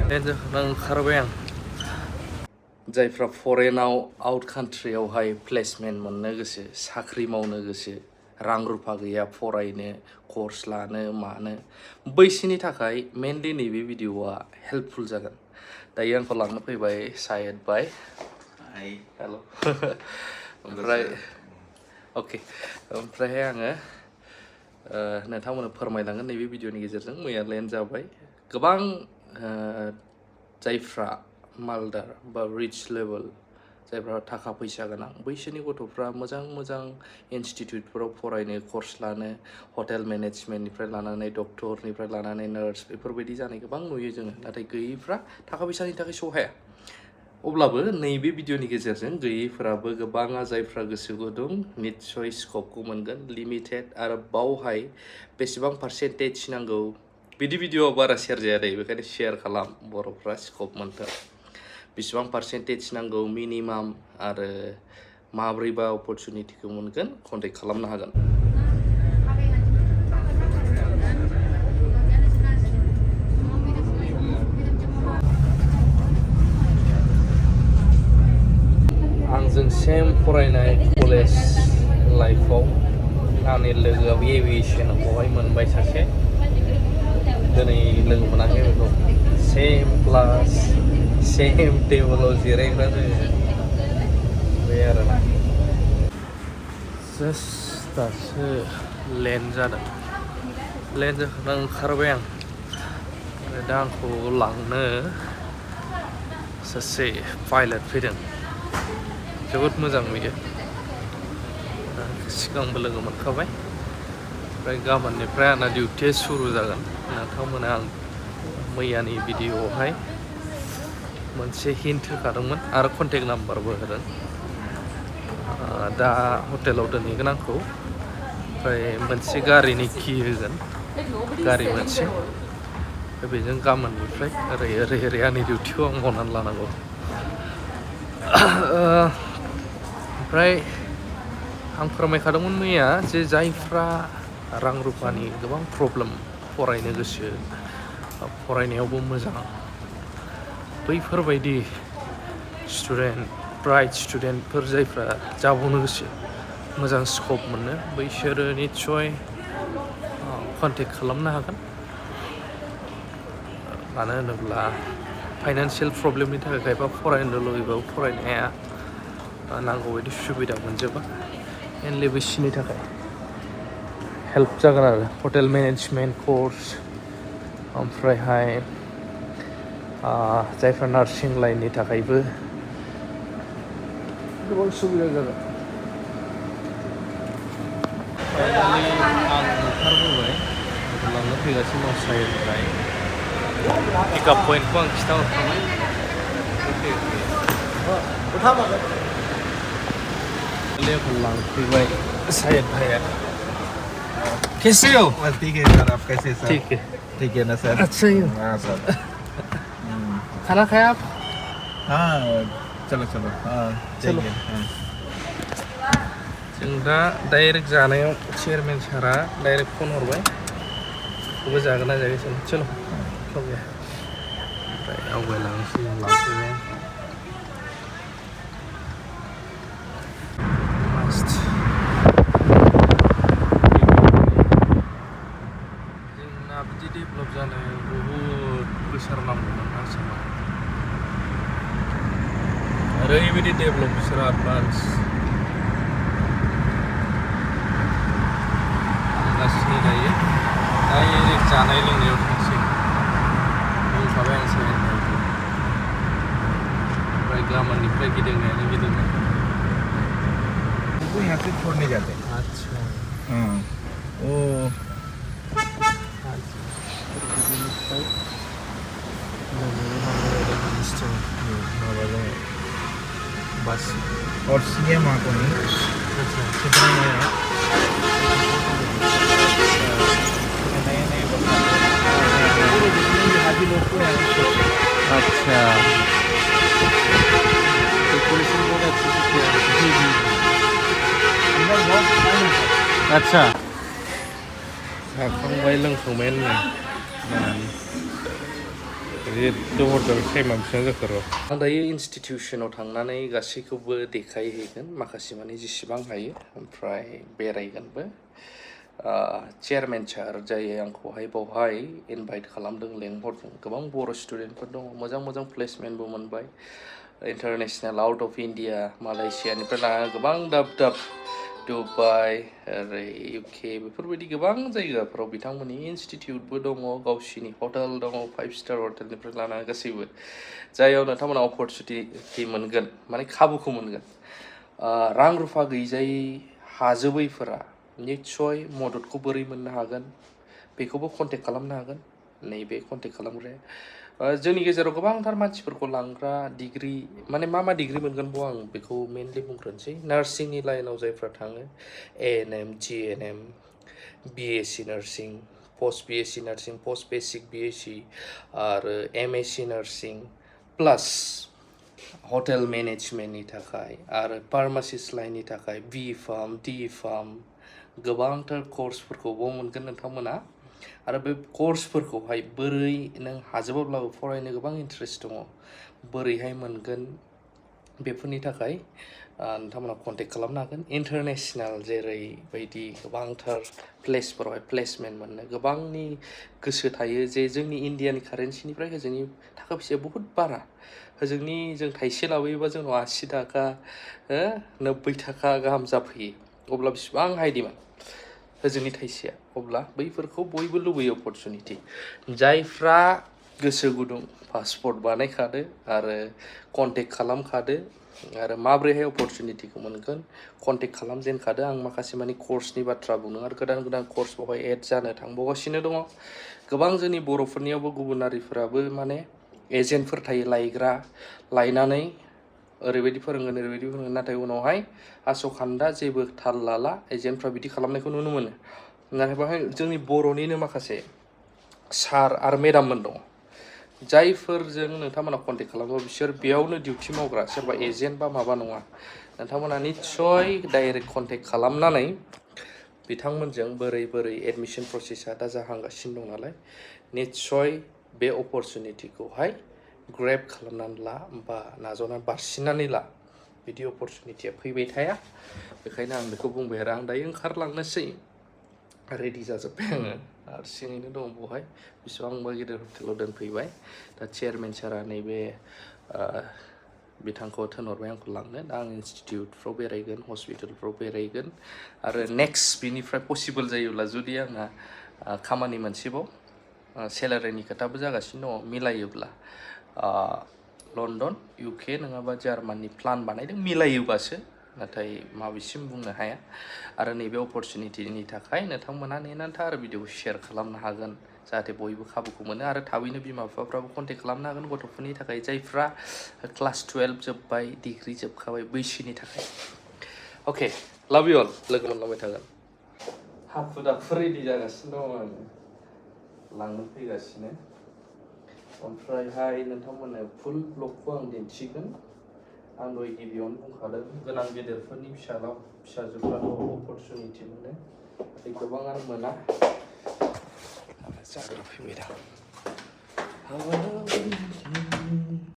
ओंखारबाय आं जायफ्रा फरेनाव आउट कान्ट्रियावहाय प्लेसमेन्ट मोननो गोसो साख्रि मावनो गोसो रां रुफा गैया फरायनो कर्स लानो मानो बैसोरनि थाखाय मेनलि नैबे भिडिअआ हेल्पफुल जागोन दायो आंखौ लांनो फैबाय सायद बाय हेल' ओमफ्राय अके ओमफ्रायहाय आङो नोंथांमोननो फोरमायलांगोन नैबे भिडिअनि गेजेरजों मैया लेन्ड जाबाय गोबां जायफ्रा मालदार बा रिच लेभेल जायफ्रा थाखा फैसा गोनां बैसोरनि गथ'फ्रा मोजां इनस्टिट्युटफोराव फरायनो कर्स लानो हटेल मेनेजमेन्टनिफ्राय लानानै डक्टरनिफ्राय लानानै नार्स बेफोरबायदि जानाय गोबां नुयो जोङो नाथाय गैयैफ्रा थाखा फैसानि थाखाय सहाया अब्लाबो नैबे भिडिअनि गेजेरजों गैयैफोराबो गोबाङा जायफ्रा गोसो गुदुं निस्सय स्कपखौ मोनगोन लिमिटेड आरो बावहाय बेसेबां पार्सेन्टेज नांगौ बिदि भिडिअआ बारा शेयार जाया दे बेखायनो शेयार खालाम बर'फ्रा स्कप मोनथों बेसेबां पार्सेन्टेज नांगौ मिनिमाम आरो माब्रैबा अपरचुनिटिखौ मोनगोन कन्टेक्ट खालामनो हागोन आंजों सेम फरायनाय कलेज लाइफआव आंनि लोगोआव एभिएसनावहाय मोनबाय सासे दिनै लोगो मोनाखै बेखौ सेम क्लास सेम टेबोलाव जिरायग्रा जोङो बे आरोना जास्ट दासो लेन्ड जादों लेन्ड जाखांना ओंखारबाय आं दा आंखौ लांनो सासे पाइलट फैदों जोबोद मोजां बियो सिगांबो लोगो मोनखाबाय ओमफ्राय गाबोननिफ्राय आंना डिउटिया सुरु जागोन नोंथांमोना आं मैयानि भिडिअआवहाय मोनसे हिन्ट होखादोंमोन आरो कन्टेक्ट नाम्बारबो होदों दा हटेलाव दोनहैगोन आंखौ ओमफ्राय मोनसे गारिनि कि होगोन गारि मोनसे बेजों गाबोननिफ्राय ओरै आंनि डिउटिखौ आं मावनानै लानांगौ ओमफ्राय आं फोरमायखादोंमोन मैया जे जायफ्रा रां रुफानि गोबां प्रब्लेम फरायनो गोसो फरायनायावबो मोजां बैफोरबायदि स्टुडेन्ट ब्राइट स्टुडेन्टफोर जायफ्रा जाबावनो गोसो मोजां स्कप मोनो बैसोरो निस्सय कन्टेक्ट खालामनो हागोन मानो होनोब्ला फाइनान्सियेल प्रब्लेमनि थाखाय खायफा फरायनो लुबैबाबो फरायनाया नांगौ बायदि सुबिदा मोनजोबा मेनलि बैसोरनि थाखाय हेल्प जागोन आरो हटेल मेनेजमेन्ट कर्स ओमफ्रायहाय जायफ्रा नार्सिं लाइननि थाखायबो गोबां सुबिदा जागोन फाइनालि आं ओंखारबोबाय लांनो फैगासिनो दं साइडनिफ्राय पिकआप पइन्टखौ आं खिन्थाहरखाबाय लेखौ लांफैबाय साइड भाइया कैसे हो ठीक है सर आप कैसे सर ठीक है ना सर अच्छा ही हो हाँ सर खाना खाया आप हाँ चलो हाँ चलो जों दा डाइरेक्ट जानायाव चेयारमेन सारा डाइरेक्ट फन हरबाय खौबो जागोन ना जायाखै चलो ओमफ्राय आवगायलांसै जों लांफैबाय जोंना बिदि डेभेलप जानो बहुद बोसोर नांगौमोन आसामाव ओरैबायदि डेभेलप बिसोरो एडभान्स थांगासिनो दायो डाइरेक्ट जानाय लोंनायाव थांसै बुंखाबाय आं साइड ओमफ्राय गाबोननिफ्राय गिदिंनायानो गिदिंनाय वो यहाँ से छोड़ने जाते हैं अच्छा हाँ वो बस और सीएम वहाँ को नहीं अच्छा कितना नया अच्छा पुलिस ने बहुत अच्छे से किया जी जी अच्छा जाखांबाय लोंखांबाय होनलाय एकदम हरदों टाइमा बेसेबां जाखो र' आं दायो इनस्टिटिउसनाव थांनानै गासैखौबो देखायहैगोन माखासे माने जेसेबां हायो ओमफ्राय बेरायगोनबो चेयारमेन सार जाय आंखौहाय बावहाय इनभाइट खालामदों लेंहरदों गोबां बर' स्टुडेन्टफोर दङ मोजां मोजां प्लेसमेन्टबो मोनबाय इन्टारनेसनेल आउट अफ इन्डिया मालयेशियानिफ्राय लानानै गोबां दाब दाब दुबाइ ओरै UK बेफोरबायदि गोबां जायगाफोराव बिथांमोननि इनस्टिटिउटबो दङ गावसिनि हटेल दङ 5-स्टार हटेलनिफ्राय लानानै गासैबो जायाव नोंथांमोना अपरचुनिटि मोनगोन माने खाबुखौ मोनगोन रां रुफा गैजायै हाजोबैफोरा निस्सय मददखौ बोरै मोननो हागोन बेखौबो कन्टेक्ट खालामनो हागोन नैबे कन्टेक्ट खालामग्राया जोंनि गेजेराव गोबांथार मानसिफोरखौ लांग्रा डिग्री माने मा डिग्री मोनगोनबो आं बेखौ मेनलि बुंग्रोनोसै नार्सिंनि लाइनाव जायफ्रा थाङो ANM GNM BSc nursing post BSc nursing post basic BSc आरो MSc नार्सिं प्लास हटेल मेनेजमेन्टनि थाखाय आरो फार्मासिस्ट लाइननि थाखाय B फार्म D फार्म गोबांथार कर्सफोरखौबो मोनगोन नोंथांमोना आरो बे कर्सफोरखौहाय बोरै नों हाजोबाब्लाबो फरायनो गोबां इन्टारेस्ट दङ बोरैहाय मोनगोन बेफोरनि थाखाय नोंथांमोना कन्टेक्ट खालामनो हागोन इन्टारनेसनेल जेरैबायदि गोबांथार प्लेसफोरावहाय प्लेसमेन्ट मोननो गोबांनि गोसो थायो जे जोंनि इन्डियानि कारेन्सिनिफ्राय होजोंनि थाखा फैसाया बहुद बारा होजोंनि जों थाइसे लाबोयोबा जोंनाव 80 थाखा 90 थाखा गाहाम जाफैयो अब्ला बिसिबां हाइ डिमान्ड होजोंनि थाइसेया अब्ला बैफोरखौ बयबो लुबैयो अपरचुनिटि जायफ्रा गोसो गुदुं पासपर्ट बानायखादो आरो कन्टेक्ट खालामखादो आरो माब्रैहाय अपरचुनिटिखौ मोनगोन कन्टेक्ट खालामजेनखादो आं माखासे माने कर्सनि बाथ्रा बुंदों आरो गोदान गोदान कर्स बावहाय एड जानो थांबावगासिनो दङ गोबां जोंनि बर'फोरनियावबो गुबुनारिफोराबो माने एजेन्टफोर थायो लायनानै ओरैबायदि फोरोंगोन नाथाय उनावहाय आसखान्दा जेबो थाल लाला एजेन्टफ्रा बिदि खालामनायखौ नुनो मोनो नाथाय बेवहाय जोंनि बर'निनो माखासे सार आरो मेडाममोन दङ जायफोरजों नोंथांमोना कन्टेक्ट खालामो बिसोर बेयावनो डिउटि मावग्रा सोरबा एजेन्ट बा माबा नङा नोंथांमोना निस्सय डाइरेक्ट कन्टेक्ट खालामनानै बिथांमोनजों बोरै एडमिसन प्रसेसा दा जाहांगासिनो दं नालाय निस्सय बे अपरचुनिटिखौहाय ग्रेब खालामनानै ला बा नाजावनानै बारसिननानै ला बिदि अपरचुनिटिया फैबाय थाया बेखायनो आं बेखौ बुंबाय आरो आं दायो ओंखारलांनोसै रेडि जाजोब्बाय आङो हारसिङैनो दं बेवहाय बेसेबांबा गिदिर हटेलाव दोनफैबाय दा चेयारमेन सारा नैबे बिथांखौ थिनहरबाय आंखौ लांनो दा आं इनस्टिटिउटफ्राव बेरायगोन हस्पिटालफ्राव बेरायगोन आरो नेक्स्ट बिनिफ्राय पसिबल जायोब्ला जुदि आंहा खामानि मोनसेबाव सेलारिनि खोथाबो जागासिनो दङ मिलायोब्ला लन्डन UK नङाबा जार्माननि प्लान बानायदों मिलायोबासो नाथाय माबेसिम बुंनो हाया आरो नैबे अपरचुनिटिनि थाखाय नोंथांमोना नेनानै था आरो भिडिअखौ शेयार खालामनो हागोन जाहाथे बयबो खाबुखौ मोनो आरो थाबैनो बिमा बिफाफ्राबो कन्टेक्ट खालामनो हागोन गथ'फोरनि थाखाय जायफ्रा क्लास 12 जोब्बाय डिग्री जोबखाबाय बैसोनि थाखाय अके लाभ इउ अल लोगो मोनलांबाय थागोन हाखु दाखु रेडि जागासिनो दं आङो लांनो फैगासिनो ओमफ्रायहाय नोंथांमोननो फुल ब्लगखौ आं दिन्थिगोन आं दहाय गिबियावनो बुंखादों गोनां गेदेरफोरनि फिसाजोफ्राल' अपरचुनिटि मोनो नाथाय गोबाङानो मोना जाग्रा फैबाय दा